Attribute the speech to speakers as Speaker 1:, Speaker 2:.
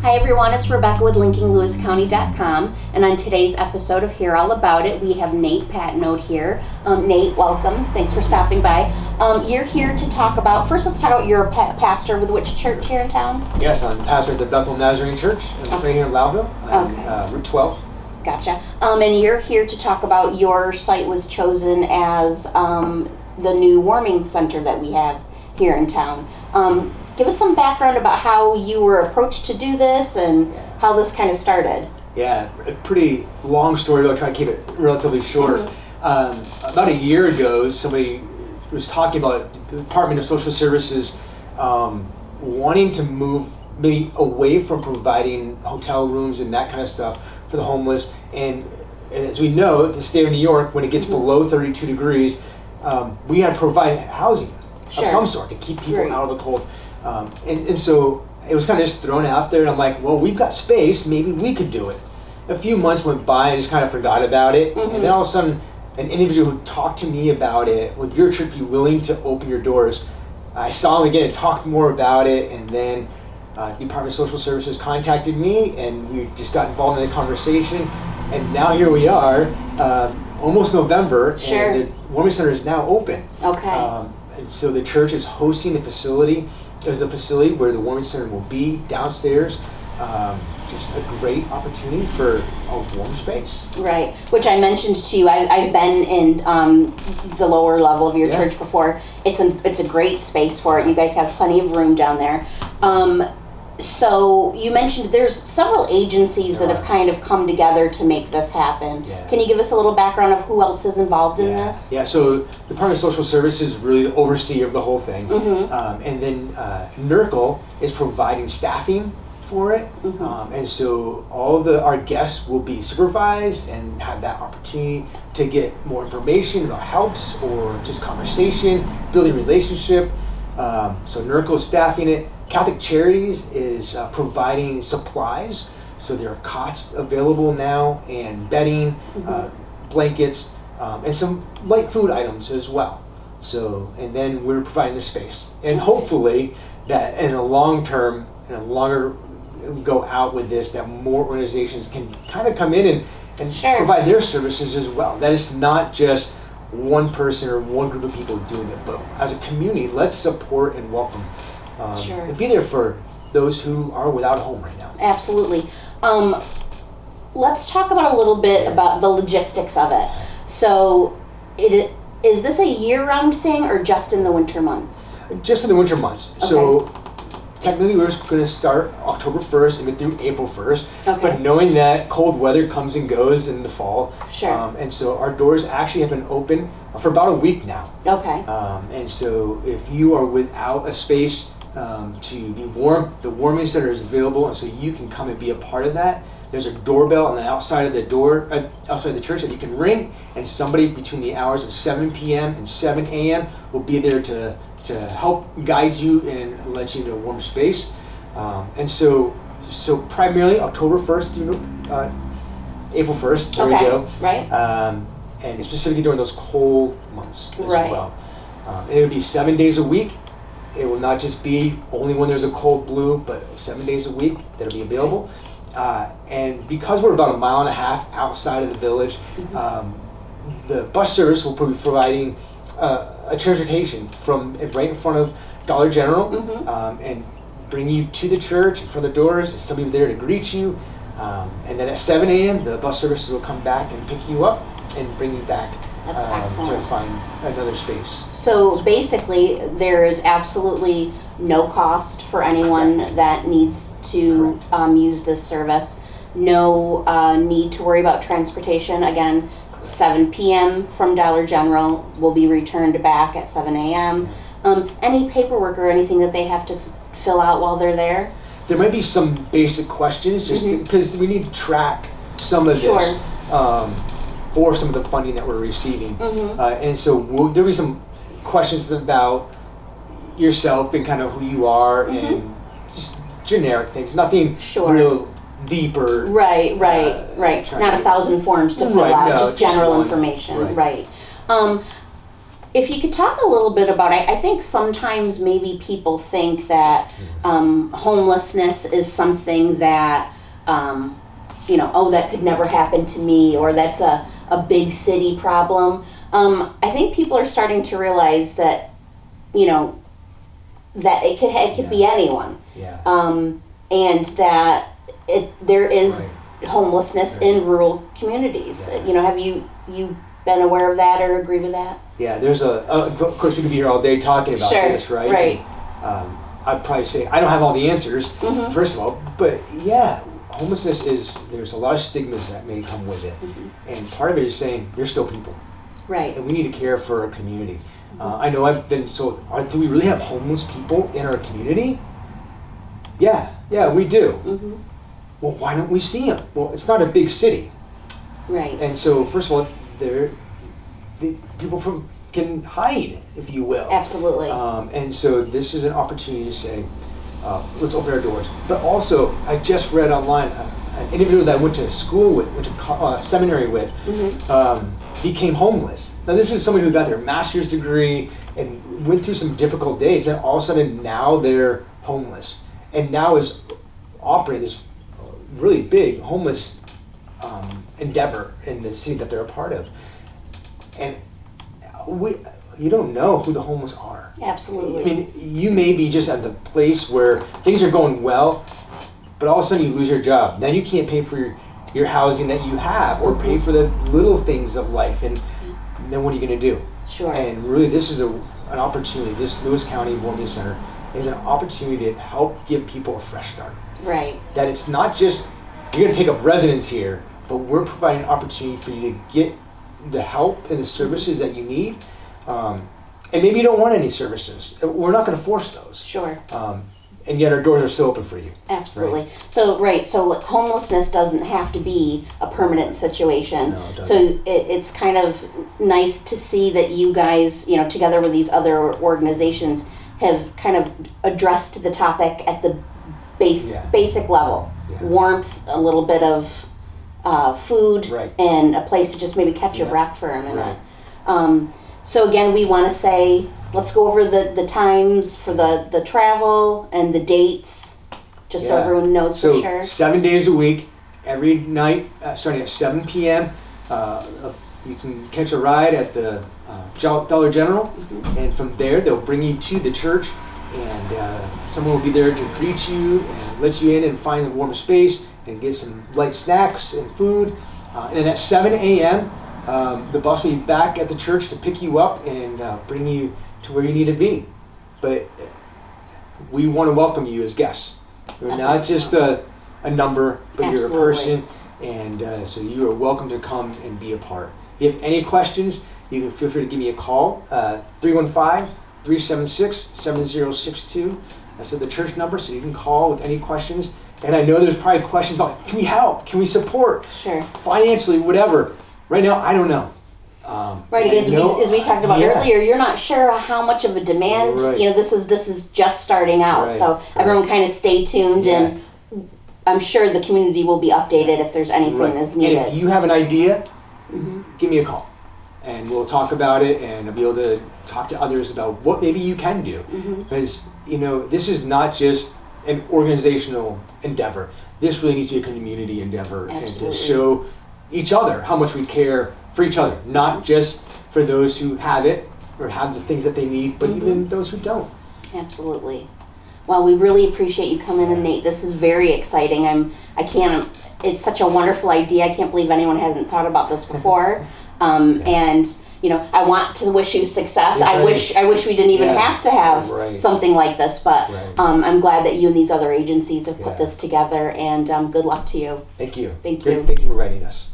Speaker 1: Hi everyone, it's Rebecca with linkinglewiscounty.com, and on today's episode of Hear All About It, we have Nate Patnode here. Nate, welcome. Thanks for stopping by. You're here to talk about, first let's talk about, you're a pastor with which church here in town?
Speaker 2: Yes, I'm pastor at the Bethel Nazarene Church right here in Loudville on Route 12.
Speaker 1: Gotcha. And you're here to talk about your site was chosen as the new warming center that we have here in town. Give us some background about how you were approached to do this and how this kind of started.
Speaker 2: Yeah, a pretty long story, but I'll try to keep it relatively short. Mm-hmm. About a year ago, somebody was talking about the Department of Social Services wanting to move maybe away from providing hotel rooms and that kind of stuff for the homeless. And as we know, the state of New York, when it gets below 32 degrees, we had to provide housing of some sort to keep people out of the cold. And so it was kind of just thrown out there, and I'm like, well, we've got space, maybe we could do it. A few months went by, and I just kind of forgot about it, and then all of a sudden, an individual who talked to me about it, would your church be willing to open your doors? I saw him again and talked more about it, and then Department of Social Services contacted me, and we just got involved in the conversation, and now here we are, almost November, and the warming center is now open.
Speaker 1: Okay.
Speaker 2: And so the church is hosting the facility. There's the facility where the warming center will be downstairs. Just a great opportunity for a warm space. Right,
Speaker 1: which I mentioned to you. I've been in the lower level of your church before. It's a great space for it. You guys have plenty of room down there. So you mentioned there's several agencies that have kind of come together to make this happen. Yeah. Can you give us a little background of who else is involved in this?
Speaker 2: Yeah, so the Department of Social Services is really the overseer of the whole thing. Mm-hmm. And then NERCL is providing staffing for it. Mm-hmm. And so all our guests will be supervised and have that opportunity to get more information about helps or just conversation, building relationship. So NERCL is staffing it. Catholic Charities is providing supplies, so there are cots available now, and bedding, blankets, and some light food items as well. So, and then we're providing the space, and hopefully that in the long term, in a longer go out with this, that more organizations can kind of come in and provide their services as well. That is not just one person or one group of people doing it, but as a community, let's support and welcome. And be there for those who are without a home right now.
Speaker 1: Absolutely. Let's talk about a little bit about the logistics of it. So, is this a year-round thing or just in the winter months?
Speaker 2: Just in the winter months. Okay. So, technically we're going to start October 1st and get through April 1st. But knowing that cold weather comes and goes in the fall. And so our doors actually have been open for about a week now. And so if you are without a space to be warm, the warming center is available, and so you can come and be a part of that. There's a doorbell on the outside of the door, outside the church, that you can ring, and somebody between the hours of 7 p.m. and 7 a.m. will be there to help guide you and let you into a warm space. And so primarily October 1st through April 1st, there we go.
Speaker 1: Right.
Speaker 2: And specifically during those cold months as well. And it would be 7 days a week. It will not just be only when there's a cold blue, but 7 days a week that'll be available. And because we're about a mile and a half outside of the village, the bus service will be providing a transportation from right in front of Dollar General and bring you to the church in front of the doors. There's somebody there to greet you. And then at 7 a.m., the bus services will come back and pick you up and bring you back.
Speaker 1: That's excellent.
Speaker 2: To find another space.
Speaker 1: So basically, there is absolutely no cost for anyone that needs to use this service. No need to worry about transportation. Again, 7 p.m. from Dollar General will be returned back at 7 a.m. Any paperwork or anything that they have to fill out while they're there?
Speaker 2: There might be some basic questions, just because we need to track some of this. For some of the funding that we're receiving. And so there'll be some questions about yourself and kind of who you are and just generic things, nothing real deep or...
Speaker 1: Right. Not 1,000 forms to fill out, just general information. Right. if you could talk a little bit about, I think sometimes maybe people think that homelessness is something that, that could never happen to me, or that's a big city problem. I think people are starting to realize that, that it could be anyone.
Speaker 2: Yeah.
Speaker 1: And that there is homelessness
Speaker 2: Right.
Speaker 1: in rural communities.
Speaker 2: Yeah.
Speaker 1: Have you been aware of that or agree with that?
Speaker 2: Yeah, there's of course we could be here all day talking about
Speaker 1: Sure,
Speaker 2: this, right?
Speaker 1: right.
Speaker 2: And, I'd probably say I don't have all the answers,
Speaker 1: Mm-hmm.
Speaker 2: first of all, but yeah, homelessness there's a lot of stigmas that may come with it.
Speaker 1: Mm-hmm.
Speaker 2: And part of it is saying there's still people,
Speaker 1: Right.
Speaker 2: and we need to care for our community. I know I've been do we really have homeless people in our community? Yeah, we do.
Speaker 1: Mm-hmm.
Speaker 2: Well, why don't we see them? Well, it's not a big city.
Speaker 1: Right.
Speaker 2: And so, first of all, people can hide, if you will.
Speaker 1: Absolutely.
Speaker 2: And so this is an opportunity to say, let's open our doors. But also, I just read online, an individual that I went to school with, seminary with, became homeless. Now this is somebody who got their master's degree and went through some difficult days, and all of a sudden now they're homeless. And now is operating this really big homeless endeavor in the city that they're a part of. And you don't know who the homeless are.
Speaker 1: Absolutely.
Speaker 2: I mean, you may be just at the place where things are going well, but all of a sudden you lose your job. Then you can't pay for your housing that you have, or pay for the little things of life, and then what are you going to do?
Speaker 1: Sure.
Speaker 2: And really, this is an opportunity. This Lewis County Homelessness Center is an opportunity to help give people a fresh start.
Speaker 1: Right.
Speaker 2: That it's not just you're going to take up residence here, but we're providing an opportunity for you to get the help and the services that you need. And maybe you don't want any services. We're not going to force those.
Speaker 1: Sure.
Speaker 2: And yet our doors are still open for you.
Speaker 1: Absolutely. Right. So homelessness doesn't have to be a permanent situation.
Speaker 2: No, it doesn't.
Speaker 1: So it's kind of nice to see that you guys, together with these other organizations, have kind of addressed the topic at the basic level.
Speaker 2: Yeah.
Speaker 1: Warmth, a little bit of food,
Speaker 2: Right.
Speaker 1: and a place to just maybe catch your
Speaker 2: Yeah.
Speaker 1: breath for a minute.
Speaker 2: Right.
Speaker 1: So again, we want to say, let's go over the times for the travel and the dates, just so
Speaker 2: Yeah.
Speaker 1: everyone knows
Speaker 2: So
Speaker 1: for sure.
Speaker 2: 7 days a week, every night, starting at 7 p.m. You can catch a ride at the Dollar General, and from there they'll bring you to the church, and someone will be there to greet you and let you in and find the warm space and get some light snacks and food. And then at 7 a.m., the bus will be back at the church to pick you up and bring you to where you need to be. But we want to welcome you as guests. You're
Speaker 1: That's
Speaker 2: not
Speaker 1: excellent.
Speaker 2: just a number, but you're a
Speaker 1: Absolutely.
Speaker 2: person, and so you are welcome to come and be a part. If you have any questions, you can feel free to give me a call, 315-376-7062. That's the church number, so you can call with any questions. And I know there's probably questions about, can we help? Can we support?
Speaker 1: Sure.
Speaker 2: Financially, whatever. Right now, I don't know.
Speaker 1: Right,
Speaker 2: and I
Speaker 1: as
Speaker 2: know-
Speaker 1: we talked about
Speaker 2: Yeah.
Speaker 1: earlier, you're not sure how much of a demand.
Speaker 2: Right.
Speaker 1: This is just starting out.
Speaker 2: Right,
Speaker 1: So everyone kind of stay tuned,
Speaker 2: Yeah.
Speaker 1: and I'm sure the community will be updated if there's anything
Speaker 2: Right.
Speaker 1: that's
Speaker 2: And
Speaker 1: needed.
Speaker 2: if you have an idea, give me a call, and we'll talk about it, and I'll be able to talk to others about what maybe you can do. Because this is not just an organizational endeavor. This really needs to be a community endeavor,
Speaker 1: Absolutely.
Speaker 2: and to show each other how much we care for each other, not just for those who have it or have the things that they need, but even those who don't.
Speaker 1: Absolutely. Well, we really appreciate you coming in, Nate. This is very exciting. It's such a wonderful idea. I can't believe anyone hasn't thought about this before. And I want to wish you success.
Speaker 2: Yeah,
Speaker 1: I wish we didn't even
Speaker 2: Yeah.
Speaker 1: have to have
Speaker 2: Right.
Speaker 1: something like this, but
Speaker 2: Right.
Speaker 1: I'm glad that you and these other agencies have
Speaker 2: Yeah.
Speaker 1: put this together, and good luck to you.
Speaker 2: Thank you.
Speaker 1: Thank you.
Speaker 2: Thank you for writing us.